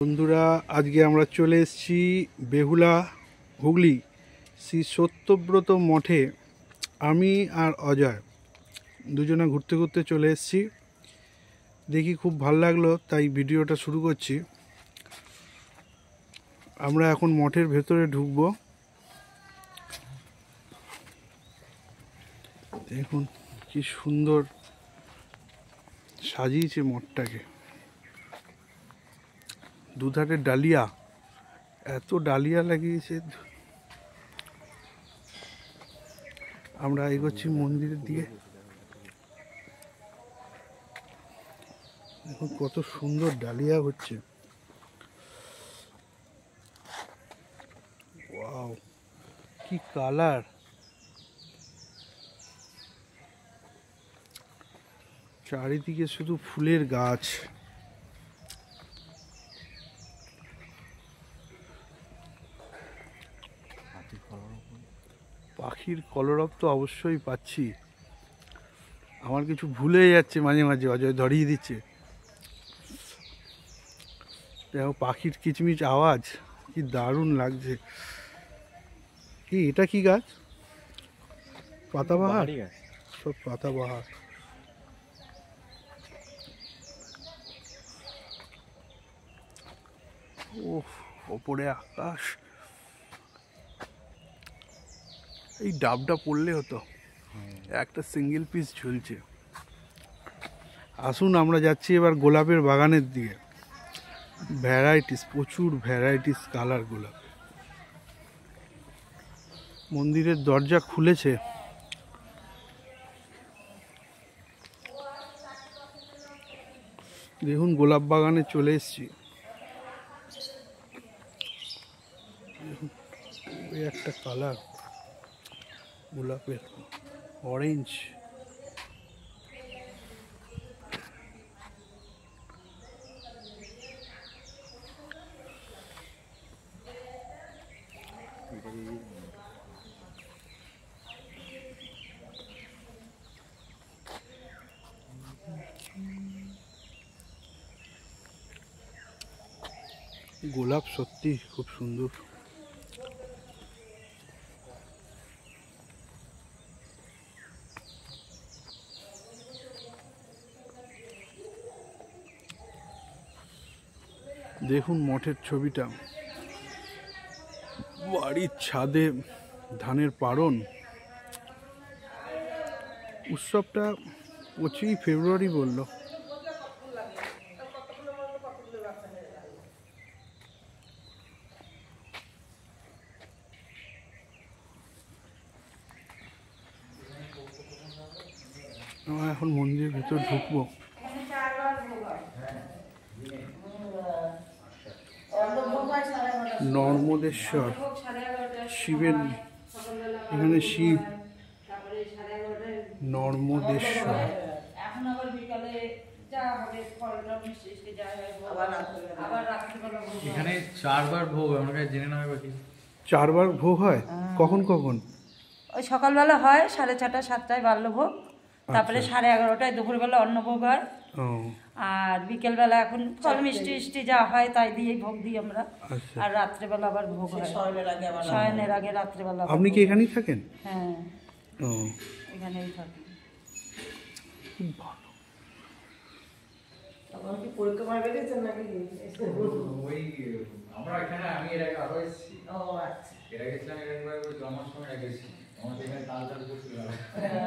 বন্ধুরা, আজকে আমরা চলে এসেছি বেহুলা, হুগলি শ্রী সত্যব্রত মঠে। আমি আর অজয় দুজনে ঘুরতে ঘুরতে চলে এসেছি। দেখি খুব ভালো লাগলো, তাই ভিডিওটা শুরু করছি। আমরা এখন মঠের ভেতরে ঢুকবো। দেখুন কি সুন্দর সাজিয়েছে মঠটাকে। দুধারে ডালিয়া, এত ডালিয়া লাগিয়েছে। আমরা এগোচ্ছি মন্দিরের দিকে। দেখুন কত সুন্দর ডালিয়া হচ্ছে। ওয়াও, কি কালার! চারিদিকে শুধু ফুলের গাছ। পাখির কলরব তো অবশ্যই পাচ্ছি। আমার কিছু ভুলে যাচ্ছে মাঝে মাঝে, অজয় ধরিয়ে দিচ্ছে। দেখো পাখির কিচমিচ আওয়াজ, কি দারুণ লাগছে। কি এটা কি গাছ? পাতাবাহার, সব পাতাবাহার। ওহ, ওপরে আকাশ। এই ডাবটা পড়লে হতো, একটা সিঙ্গেল পিস ঝুলছে। আসুন আমরা যাচ্ছি এবার গোলাপের বাগানের দিকে। ভ্যারাইটিস, প্রচুর ভ্যারাইটিস কালার গোলাপ। মন্দিরের দরজা খুলেছে। দেখুন গোলাপ বাগানে চলে এসেছি। ওই একটা কালার গোলাপের, অরেঞ্জ। গোলাপ সত্যি খুব সুন্দর। দেখুন মঠের ছবিটা, বাড়ির ছাদে ধানের পাড়ন। উৎসবটা 25 ফেব্রুয়ারি বললো। আমরা এখন মন্দিরের ভিতর ঢুকবো। নর্মদেশ্বর শিবের, এখানে শিব নর্মদেশ্বর। এখানে 4 বার ভোগ, আমার কাছে জেনে নেওয়া বাকি। 4 বার ভোগ হয়? কখন কখন? ওই সকালবেলা হয় 6:30 7টায় বাল্যভোগ, তারপরে 11:30টায় দুপুরবেলা অন্নভোগ হয়। আর বিকেলবেলা এখন ফল মিষ্টি যা হয় তাই দিয়ে ভোগ দিই আমরা। আর রাত্রেবেলা আবার ভোগ হয় শয়নের আগে রাত্রেবেলা। আপনি কি এখানেই থাকেন? হ্যাঁ, এখানেই থাকি। খুব ভালো। পরিক্রমা বেরিয়েছেন নাকি? ওই আমরা এখানে, আমি এর আগে আরো এসেছি। ও আচ্ছা, এর আগে ছিলাম, এর আগে জন্মাষ্টমী গেছি। আমাদের এখানে তাল করছিল।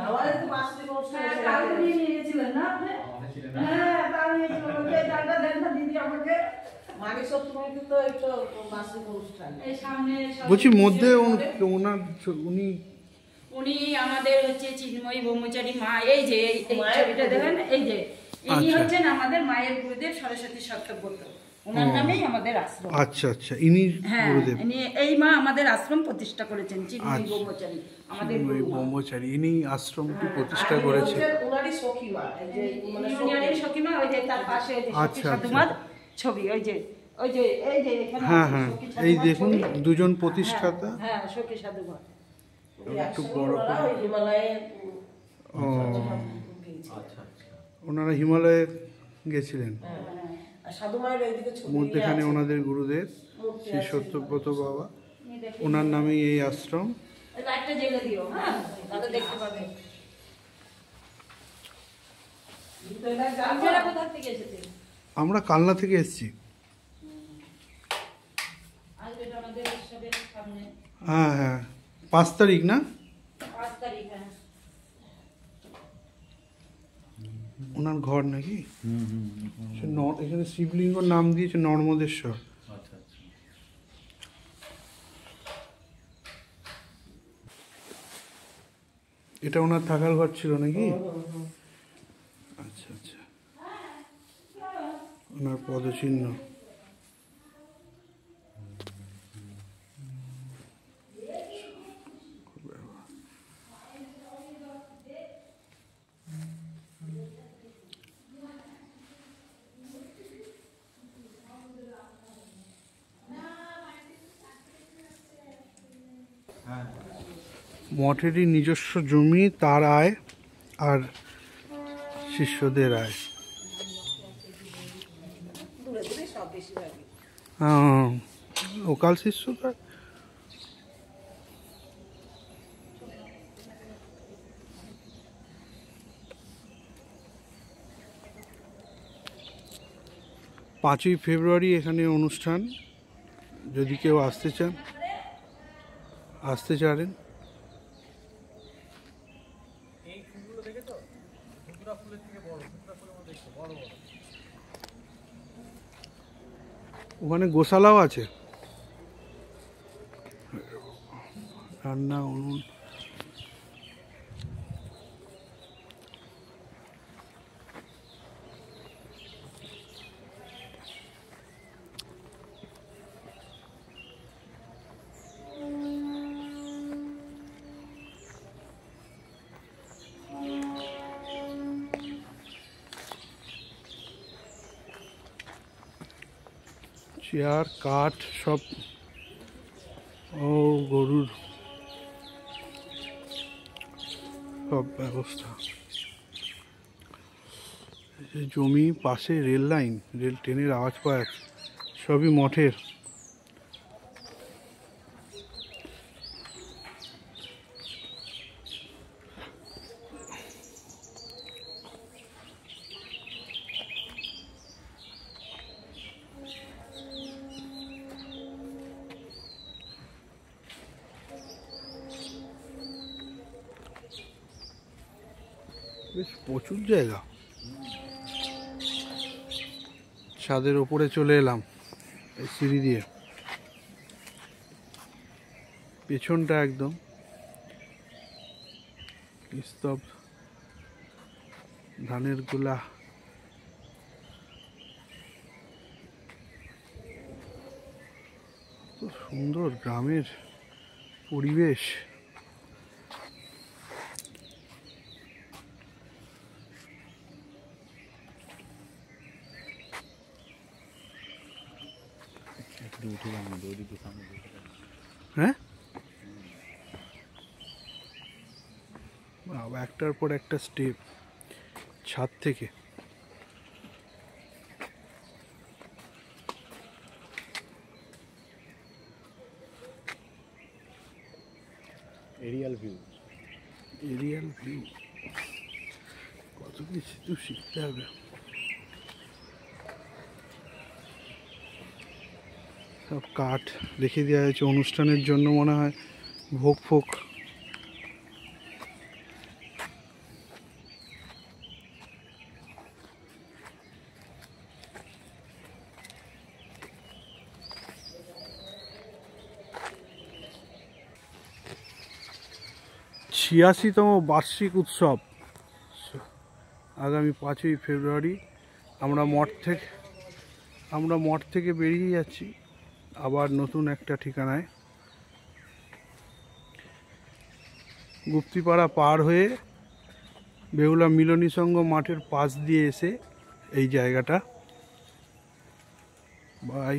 আমাদের তো মাসে বসে তাল নিয়ে গিয়েছিলেন না আপনি? আমাদের ছিলেন না। হ্যাঁ, তাল নিয়েছিলেন। ওই তালটা দেন না দিদি আমাকে। মাঘে সপ্তমীতে তো একটু মাসিক অনুষ্ঠান। এই সামনে বলছি মধ্যে ওনার উনি আমাদের হচ্ছে চিন্ময়ী ব্রহ্মচারী মা। এই যে এই ছবিটা দেখেন, এই যে ইনি হচ্ছেন আমাদের মায়ের গুরুদেব সরস্বতী সত্যব্রত। ওনার নামেই আমাদের আশ্রম। আচ্ছা আচ্ছা, ইনি গুরুদেব। ইনি এই মা আমাদের আশ্রম প্রতিষ্ঠা করেছেন, চিন্ময়ী ব্রহ্মচারী আমাদের ব্রহ্মচারী। ইনি আশ্রমটি প্রতিষ্ঠা করেছেন। ওনারই সখী মা, এই যে মানে ইউনিয়নের সখী মা। ওই যে তার পাশে ওই যে সখী সাধুমার ছবি, ওই যে এই যে এখানে। হ্যাঁ হ্যাঁ, এই দেখুন দুজন প্রতিষ্ঠাতা। হ্যাঁ, সখী সাধুমা। একটু বড় করে হিমালয়ে। ও, ওনারা হিমালয়ে গেছিলেন। আর সাধু মায়ের ওইদিকে ছবি মধ্যেখানে আছে। ওনাদের গুরুদেব মূর্তি শ্রী আছে। সত্যব্রত বাবা, এই দেখি। ওনার নামেই এই আশ্রম। এই লাইটটা জ্বেলে দিও, হ্যাঁ, তাহলে দেখতে পাবে। আপনারা কোথা থেকে এসেছেন? আমরা কালনা থেকে এসেছি। আজ এটা আমাদের উৎসবের সামনে হ্যাঁ হ্যাঁ, 5 তারিখ না? 5 তারিখ, হ্যাঁ। ওনার ঘর নাকি? এখানে শিবলিঙ্গর নাম দিয়েছে নর্মদেশ্বর। আচ্ছা আচ্ছা। এটা ওনার থাকার ঘর ছিল নাকি? আচ্ছা আচ্ছা, ওনার পদচিহ্ন। মঠেরই নিজস্ব জমি, তার আয় আর শিষ্যদের আয়। দূরে দূরে সব বেশিরভাগই। লোকাল শিষ্যরা। পাঁচই ফেব্রুয়ারি এখানে অনুষ্ঠান, যদি কেউ আসতে চান আসতে চান। ওখানে গোশালাও আছে, রান্না উনুন। চেয়ার কাঠ সব, ও গরুর সব ব্যবস্থা। এই জমি, পাশে রেল লাইন, রেল ট্রেনের আওয়াজ পাওয়া যাচ্ছে, সবই মঠের। বেশ প্রচুর জায়গা। ছাদের ওপরে চলে এলাম এই সিঁড়ি দিয়ে, পেছনটা একদম স্তব, ধানের গোলা। তো সুন্দর গ্রামের পরিবেশ। হ্যাঁ, একটার পর একটা স্টেপ ছাদ থেকে। Arial view. এরিয়াল ভিউ, কত কিছু তো শিখতে হবে। সব কাঠ রেখে দেওয়া হয়েছে অনুষ্ঠানের জন্য, মনে হয় ভোগ ফোক। ছিয়াশিতম বার্ষিক উৎসব আগামী 5ই ফেব্রুয়ারি। আমরা মঠ থেকে বেরিয়ে যাচ্ছি আবার নতুন একটা ঠিকানায়। গুপ্তিপাড়া পার হয়ে বেহুলা মিলনী সংঘ মাঠের পাশ দিয়ে এসে এই জায়গাটা। বাই।